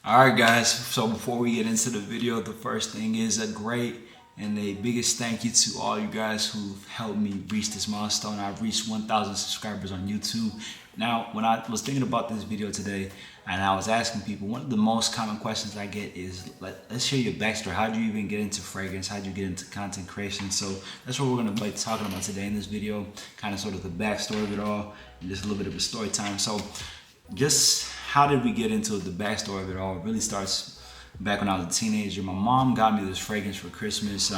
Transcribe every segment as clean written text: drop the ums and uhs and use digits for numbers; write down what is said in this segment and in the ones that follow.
Alright guys, so before we get into the video, the first thing is a great and a biggest thank you to all you guys who've helped me reach this milestone. I've reached 1,000 subscribers on YouTube. Now, when I was thinking about this video today and I was asking people, one of the most common questions I get is, let's hear your backstory. How'd you even get into fragrance? How'd you get into content creation? So that's what we're gonna be talking about today in this video, kind of sort of the backstory of it all and just a little bit of a story time. So just how did we get into the backstory of it all? It really starts back when I was a teenager. My mom got me this fragrance for Christmas.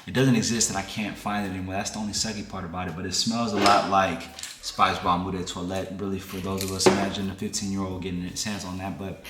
It doesn't exist and I can't find it anymore. That's the only sucky part about it, but it smells a lot like Spice Bomb Eau de Toilette. Really, for those of us, imagine a 15-year-old getting his hands on that. But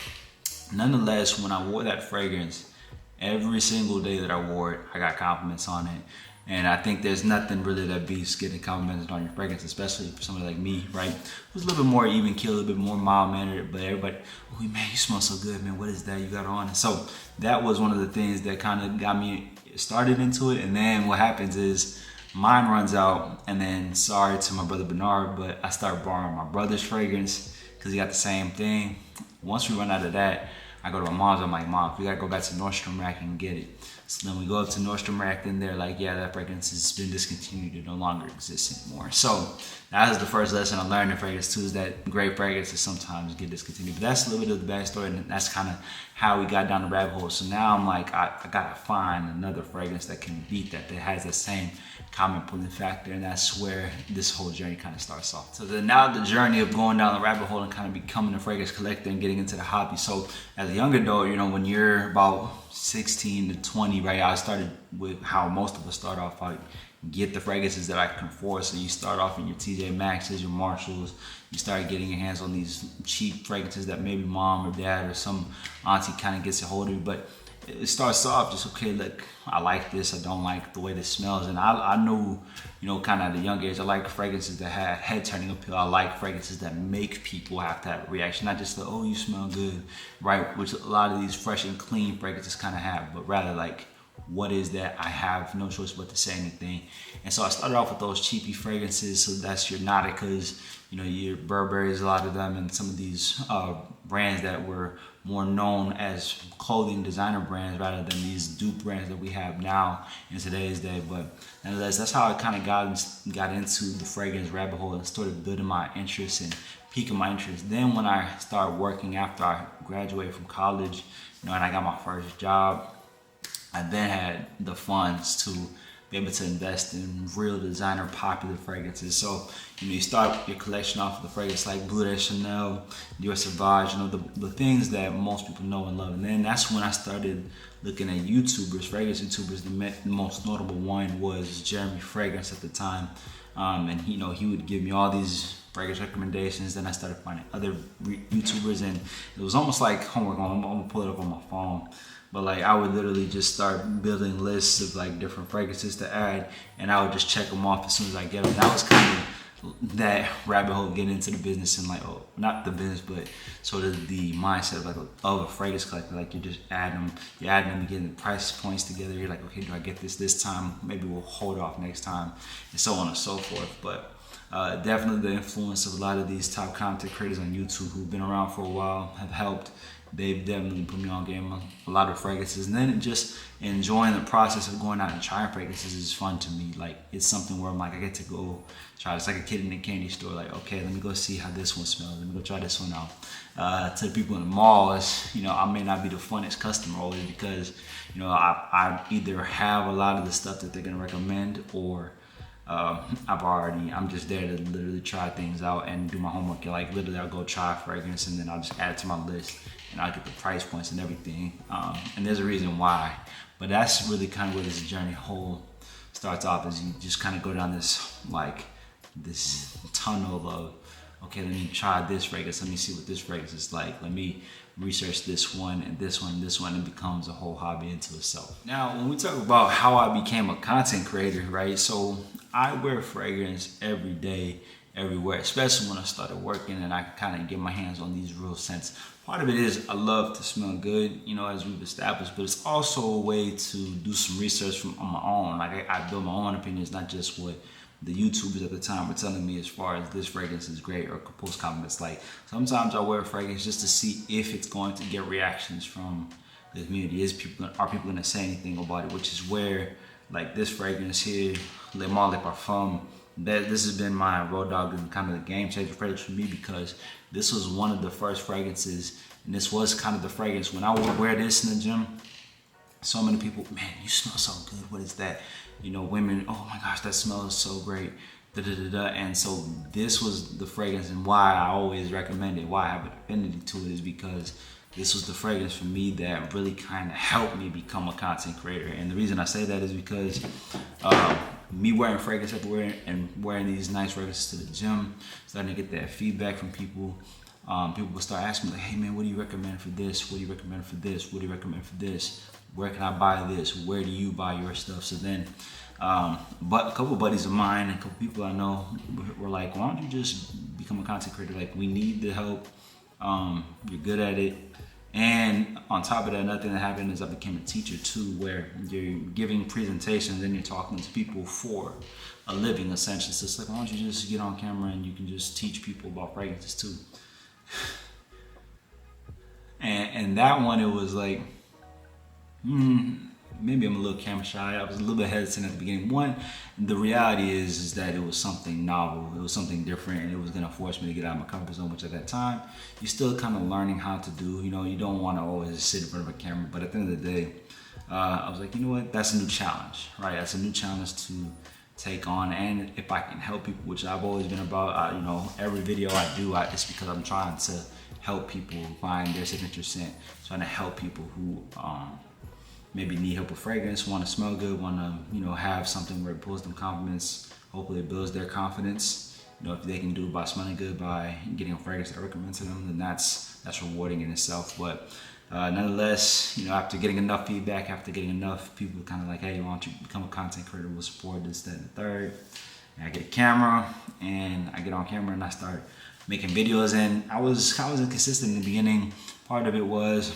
nonetheless, when I wore that fragrance, every single day that I wore it, I got compliments on it. And I think there's nothing really that beats getting complimented on your fragrance, especially for somebody like me, right? Who's a little bit more even keel, a little bit more mild-mannered, but everybody, oh man, you smell so good, man. What is that you got on? And so that was one of the things that kind of got me started into it. And then what happens is mine runs out, and then sorry to my brother Bernard, but I start borrowing my brother's fragrance because he got the same thing. Once we run out of that, I go to my mom's. I'm like, Mom, we gotta go back to Nordstrom Rack and get it. So then we go up to Nordstrom Rack, and they're like, yeah, that fragrance has been discontinued. It no longer exists anymore. So that was the first lesson I learned in fragrance too, is that great fragrances sometimes get discontinued. But that's a little bit of the backstory, and that's kind of how we got down the rabbit hole. So now I'm like, I gotta find another fragrance that can beat that has the same common pulling factor, and that's where this whole journey kind of starts off. So then now the journey of going down the rabbit hole and kind of becoming a fragrance collector and getting into the hobby. So as a young adult, you know, when you're about 16 to 20, right, I started with how most of us start off. I get the fragrances that I can afford. So you start off in your TJ Maxx's, your Marshalls. You start getting your hands on these cheap fragrances that maybe mom or dad or some auntie kind of gets a hold of. But it starts off just, okay, look, I like this, I don't like the way this smells. And I know, you know, kind of at a young age, I like fragrances that have head-turning appeal. I like fragrances that make people have that reaction, not just the, oh, you smell good, right? Which a lot of these fresh and clean fragrances kind of have, but rather like, what is that? I have no choice but to say anything. And so I started off with those cheapy fragrances. So that's your Nautica's, you know, your Burberry's, a lot of them, and some of these brands that were more known as clothing designer brands rather than these dupe brands that we have now in today's day. But nonetheless, that's how I kind of got into the fragrance rabbit hole and started building my interest and piquing my interest. Then when I started working after I graduated from college, you know, and I got my first job, I then had the funds to be able to invest in real designer popular fragrances. So, you know, you start your collection off with a fragrance like Bleu de Chanel, Dior Sauvage, you know, the things that most people know and love. And then that's when I started looking at YouTubers, fragrance YouTubers. The most notable one was Jeremy Fragrance at the time. And you know, he would give me all these fragrance recommendations. Then I started finding other YouTubers, and it was almost like homework. I'm gonna pull it up on my phone. But like, I would literally just start building lists of like different fragrances to add, and I would just check them off as soon as I get them. That was kind of that rabbit hole, getting into the business, and like, oh, not the business, but sort of the mindset of like of a fragrance collector. Like, you're adding them, you're getting the price points together. You're like, okay, do I get this time? Maybe we'll hold off next time, and so on and so forth. But definitely the influence of a lot of these top content creators on YouTube who've been around for a while have helped. They've definitely put me on game a lot of fragrances. And then just enjoying the process of going out and trying fragrances is fun to me. Like, it's something where I'm like, I get to go try. It's like a kid in a candy store. Like, okay, let me go see how this one smells. Let me go try this one out. To the people in the malls, you know, I may not be the funnest customer always because, you know, I either have a lot of the stuff that they're gonna recommend, or I'm just there to literally try things out and do my homework. Like, literally, I'll go try a fragrance and then I'll just add it to my list, and I'll get the price points and everything. And there's a reason why, but that's really kind of where this journey whole starts off, is you just kind of go down this tunnel of, okay, let me try this fragrance, let me see what this fragrance is like, let me research this one and this one and this one, and it becomes a whole hobby into itself. Now, when we talk about how I became a content creator, right? So I wear fragrance every day, everywhere, especially when I started working and I kind of get my hands on these real scents. Part of it is I love to smell good, you know, as we've established, but it's also a way to do some research on my own. Like, I build my own opinions, not just what the YouTubers at the time were telling me as far as this fragrance is great, or post comments. Like sometimes I wear a fragrance just to see if it's going to get reactions from the community. Are people gonna say anything about it? Which is where, like this fragrance here, Le Male Parfum, that this has been my road dog and kind of the game changer fragrance for me, because this was one of the first fragrances, and this was kind of the fragrance when I would wear this in the gym. So many people, man, you smell so good. What is that? You know, women, oh my gosh, that smells so great. Da, da, da, da. And so this was the fragrance, and why I always recommend it, why I have an affinity to it, is because this was the fragrance for me that really kind of helped me become a content creator. And the reason I say that is because me wearing fragrance everywhere and wearing these nice fragrances to the gym, starting to get that feedback from people. People will start asking me, like, hey man, what do you recommend for this? What do you recommend for this? What do you recommend for this? Where can I buy this? Where do you buy your stuff? So then, but a couple of buddies of mine and a couple people I know were like, why don't you just become a content creator? Like, we need the help. You're good at it. And on top of that, another thing that happened is I became a teacher too, where you're giving presentations and you're talking to people for a living, essentially. So it's like, why don't you just get on camera and you can just teach people about fragrances too? And that one, it was like, maybe I'm a little camera shy. I was a little bit hesitant at the beginning. One, the reality is that it was something novel. It was something different, and it was gonna force me to get out of my comfort zone, which at that time, you're still kind of learning how to do. You know, you don't want to always sit in front of a camera, but at the end of the day, I was like, you know what? That's a new challenge, right? That's a new challenge to take on, and if I can help people, which I've always been about, you know, every video I do, it's because I'm trying to help people find their signature scent, trying to help people who maybe need help with fragrance, want to smell good, want to, you know, have something where it pulls them confidence. Hopefully it builds their confidence. You know, if they can do it by smelling good, by getting a fragrance that I recommend to them, then that's rewarding in itself. But nonetheless, you know, after getting enough feedback, after getting enough people kind of like, hey, why don't you become a content creator, we'll support this, that, and the third. And I get a camera, and I get on camera and I start making videos. And I was inconsistent in the beginning. Part of it was,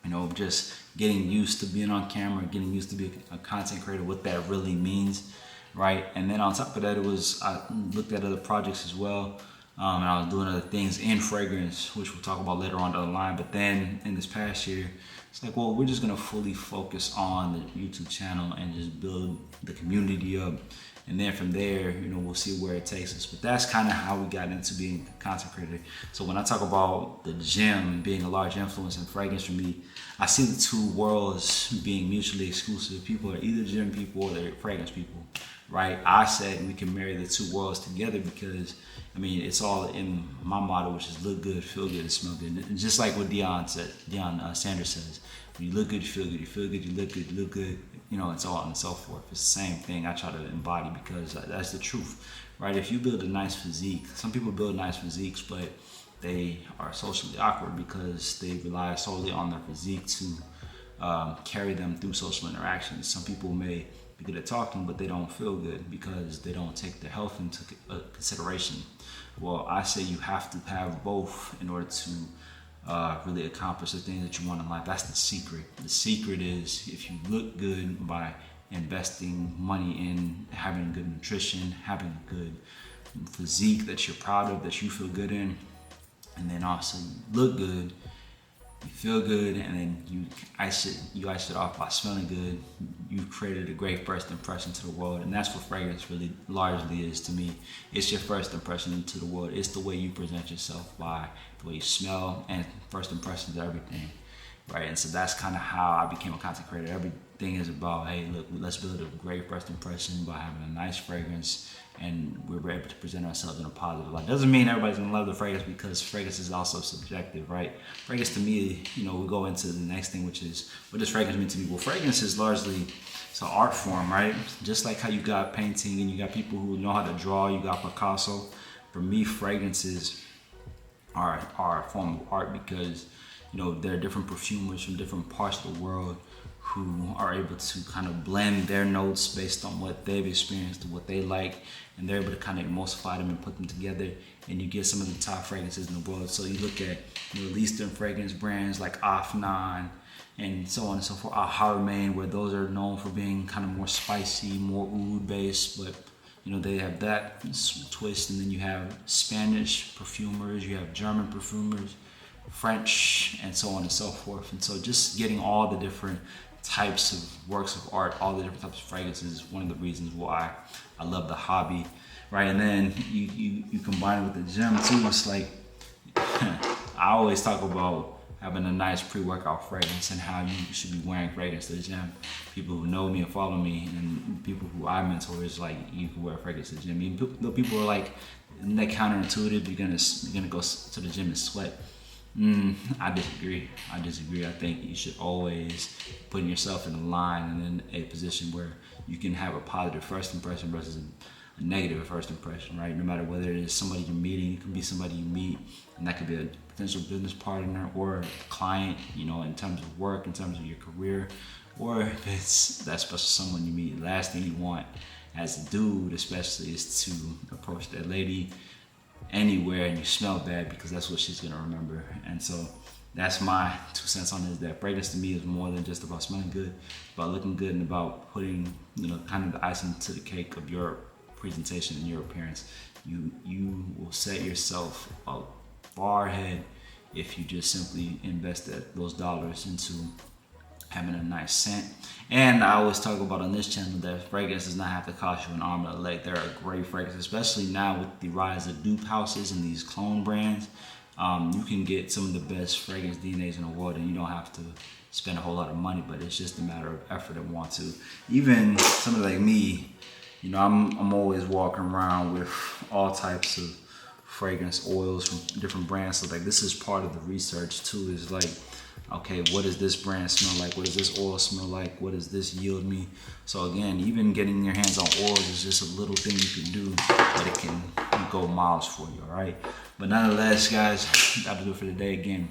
you know, just getting used to being on camera, getting used to being a content creator, what that really means, right? And then on top of that, I looked at other projects as well, and I was doing other things in fragrance, which we'll talk about later on down the line. But then in this past year, it's like, well, we're just gonna fully focus on the YouTube channel and just build the community up. And then from there, you know, we'll see where it takes us. But that's kind of how we got into being a content creator. So when I talk about the gym being a large influence in fragrance for me, I see the two worlds being mutually exclusive. People are either gym people or they're fragrance people, right? I said we can marry the two worlds together because, I mean, it's all in my motto, which is look good, feel good, and smell good. And just like what Deion Sanders says, when you look good, you feel good. You feel good, you look good. You look good, you know, and so on and so forth. It's the same thing I try to embody because that's the truth, right? If you build a nice physique, some people build nice physiques, but they are socially awkward because they rely solely on their physique to carry them through social interactions. Some people may be good at talking, but they don't feel good because they don't take their health into consideration. Well, I say you have to have both in order to really accomplish the things that you want in life. That's the secret. The secret is if you look good by investing money in having good nutrition, having a good physique that you're proud of, that you feel good in, and then also you look good, you feel good, and then you ice it off by smelling good. You've created a great first impression to the world, and that's what fragrance really largely is to me. It's your first impression to the world. It's the way you present yourself by the way you smell, and first impressions are everything, right? And so that's kind of how I became a content creator. Everything is about, hey, look, let's build a great first impression by having a nice fragrance, and we're able to present ourselves in a positive light. Doesn't mean everybody's gonna love the fragrance because fragrance is also subjective, right? Fragrance to me, you know, we go into the next thing, which is, what does fragrance mean to me? Well, fragrance is largely, it's an art form, right? Just like how you got painting and you got people who know how to draw, you got Picasso. For me, fragrances are a form of art because, you know, there are different perfumers from different parts of the world who are able to kind of blend their notes based on what they've experienced, what they like, and they're able to kind of emulsify them and put them together, and you get some of the top fragrances in the world. So you look at Middle Eastern fragrance brands like Afnan and so on and so forth, Al Haramain, where those are known for being kind of more spicy, more oud based, but You know, they have that twist, and then you have Spanish perfumers, you have German perfumers, French, and so on and so forth. And so just getting all the different types of works of art, all the different types of fragrances is one of the reasons why I love the hobby, right? And then you combine it with the gym too. It's like, I always talk about having a nice pre-workout fragrance and how you should be wearing fragrance to the gym. People who know me and follow me, and people who I mentor, is like, you can wear fragrance to the gym. Even though people are like, isn't that counterintuitive? You're gonna go to the gym and sweat. I disagree. I think you should always put yourself in a line and in a position where you can have a positive first impression versus a negative first impression, right? No matter whether it is somebody you're meeting, it could be somebody you meet, and that could be a potential business partner or a client, you know, in terms of work, in terms of your career, or if it's that special someone you meet. The last thing you want as a dude, especially, is to approach that lady anywhere and you smell bad, because that's what she's gonna remember. And so that's my 2 cents on this, that fragrance to me is more than just about smelling good, about looking good, and about putting, you know, kind of the icing to the cake of your presentation and your appearance. You will set yourself up far ahead if you just simply invest those dollars into having a nice scent. And I always talk about on this channel that fragrance does not have to cost you an arm and a leg. There are great fragrances, especially now with the rise of dupe houses and these clone brands. You can get some of the best fragrance DNAs in the world, and you don't have to spend a whole lot of money, but it's just a matter of effort and want to. Even somebody like me, you know, I'm always walking around with all types of fragrance oils from different brands. So like, this is part of the research too, is like, okay, what does this brand smell like? What does this oil smell like? What does this yield me? So again, even getting your hands on oils is just a little thing you can do, but it can go miles for you, all right? But nonetheless, guys, that'll do it for today. Again,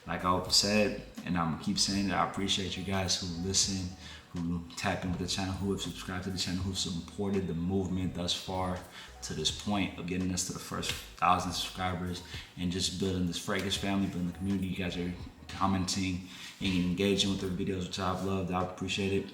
like I said, and I'm gonna keep saying it, I appreciate you guys who listen, who tap into the channel, who have subscribed to the channel, who supported the movement thus far to this point of getting us to the first 1,000 subscribers and just building this fragrance family, building the community. You guys are commenting and engaging with the videos, which I've loved. I appreciate it.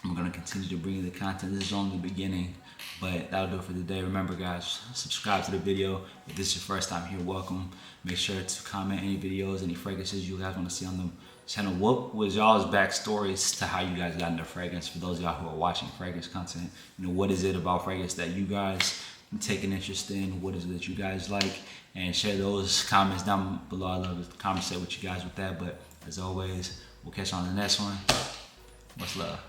I'm gonna continue to bring you the content. This is only the beginning, but that'll do it for today. Remember, guys, subscribe to the video. If this is your first time here, welcome. Make sure to comment any videos, any fragrances you guys want to see on the channel. What was y'all's backstories to how you guys got into fragrance? For those of y'all who are watching fragrance content, you know, what is it about fragrance that you guys take an interest in? What is it that you guys like? And share those comments down below. I love to conversate with you guys with that. But as always, we'll catch you on the next one. Much love.